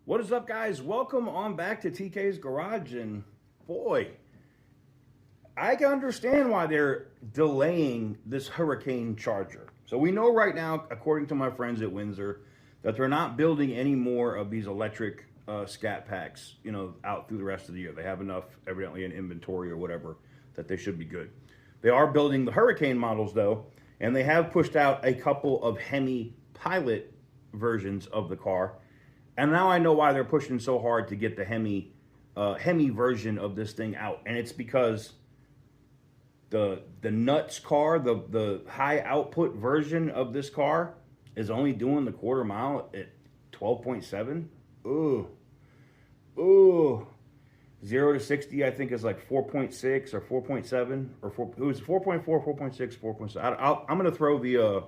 What is up, guys? Welcome on back to TK's Garage. And boy, I can understand why they're delaying this Hurricane Charger. So we know right now, according to my friends at Windsor, that they're not building any more of these electric scat packs, out through the rest of the year. They have enough, evidently, in inventory or whatever, that they should be good. They are building the Hurricane models, though, and they have pushed out a couple of Hemi pilot versions of the car. And now I know why they're pushing so hard to get the Hemi version of this thing out. And it's because the nuts car, the high output version of this car is only doing the quarter mile at 12.7. Ooh. 0 to 60, I think, is like 4.6 or 4.7 or 4. It was 4.4, 4.6, 4.7. I'm going to throw the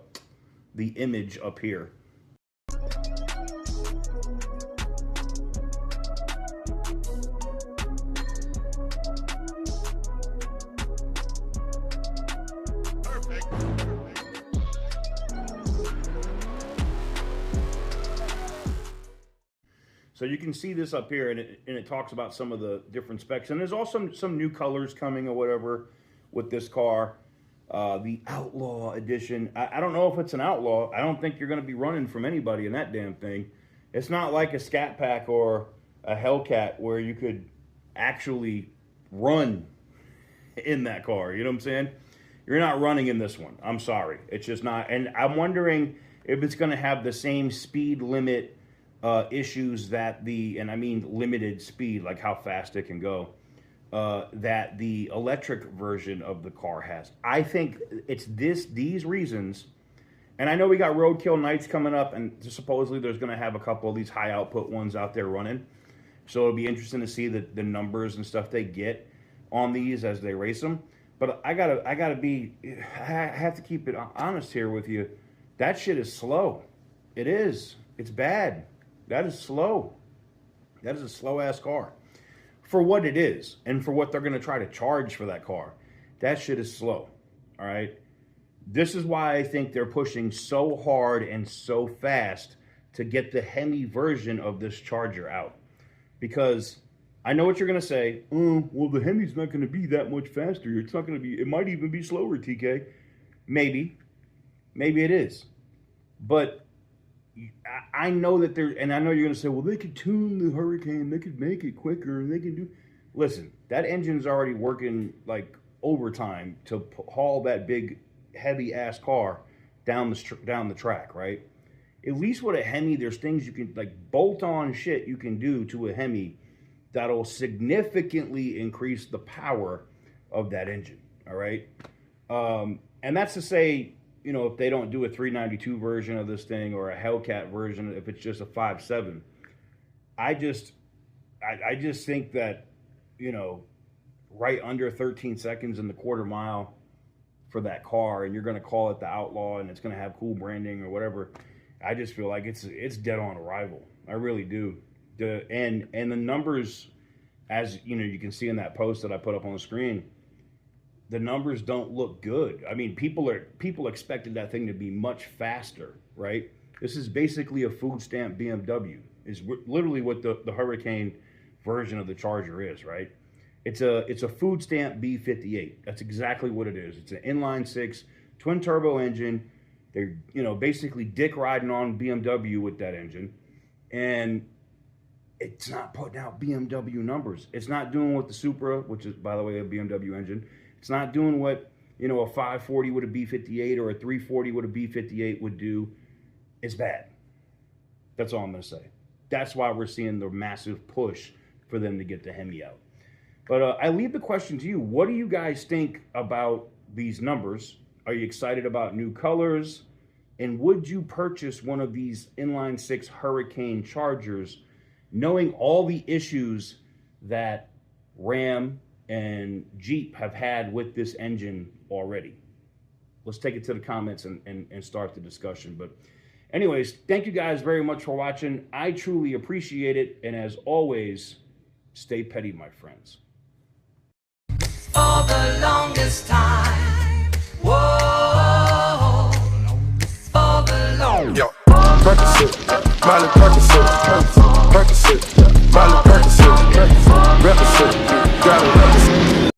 image up here. So you can see this up here, and it talks about some of the different specs. And there's also some new colors coming or whatever with this car. The Outlaw edition. I don't know if it's an Outlaw. I don't think you're going to be running from anybody in that damn thing. It's not like a Scat Pack or a Hellcat where you could actually run in that car. You know what I'm saying? You're not running in this one. I'm sorry. It's just not. And I'm wondering if it's going to have the same speed limit issues that and I mean limited speed, like how fast it can go, that the electric version of the car has. I think it's these reasons, and I know we got Roadkill Nights coming up, and supposedly there's going to have a couple of these high output ones out there running. So it'll be interesting to see the numbers and stuff they get on these as they race them. But I have to keep it honest here with you. That shit is slow. It is. It's bad. That is slow. That is a slow-ass car. For what it is, and for what they're going to try to charge for that car, that shit is slow, all right? This is why I think they're pushing so hard and so fast to get the Hemi version of this Charger out. Because I know what you're going to say. Well, the Hemi's not going to be that much faster. It's not going to be, it might even be slower, TK. Maybe. Maybe it is. But I know that and I know you're going to say, well, they could tune the Hurricane, they could make it quicker, and they can do. Listen, that engine's already working like overtime to haul that big, heavy-ass car down the track, right? At least with a Hemi, there's things you can, like bolt-on shit you can do to a Hemi that'll significantly increase the power of that engine, all right? And that's to say, if they don't do a 392 version of this thing or a Hellcat version, if it's just a 5.7, I just think that, right under 13 seconds in the quarter mile for that car, and you're going to call it the Outlaw, and it's going to have cool branding or whatever, I just feel like it's dead on arrival. I really do. And the numbers, as you can see in that post that I put up on the screen, the numbers don't look good. I mean, people expected that thing to be much faster, right? This is basically a food stamp BMW. Is literally what the Hurricane version of the Charger is, right? It's a food stamp B58. That's exactly what it is. It's an inline six twin turbo engine. They're basically dick riding on BMW with that engine, and it's not putting out BMW numbers. It's not doing what the Supra, which is, by the way, a BMW engine. It's not doing what, a 540 with a B58 or a 340 with a B58 would do. It's bad. That's all I'm going to say. That's why we're seeing the massive push for them to get the Hemi out. But I leave the question to you. What do you guys think about these numbers? Are you excited about new colors? And would you purchase one of these inline six Hurricane Chargers, knowing all the issues that Ram and Jeep have had with this engine already? Let's take it to the comments and start the discussion. But anyways, thank you guys very much for watching. I truly appreciate it. And as always, stay petty, my friends. For the longest time, whoa, for the longest. Yo, Percocet, Miley Percocet.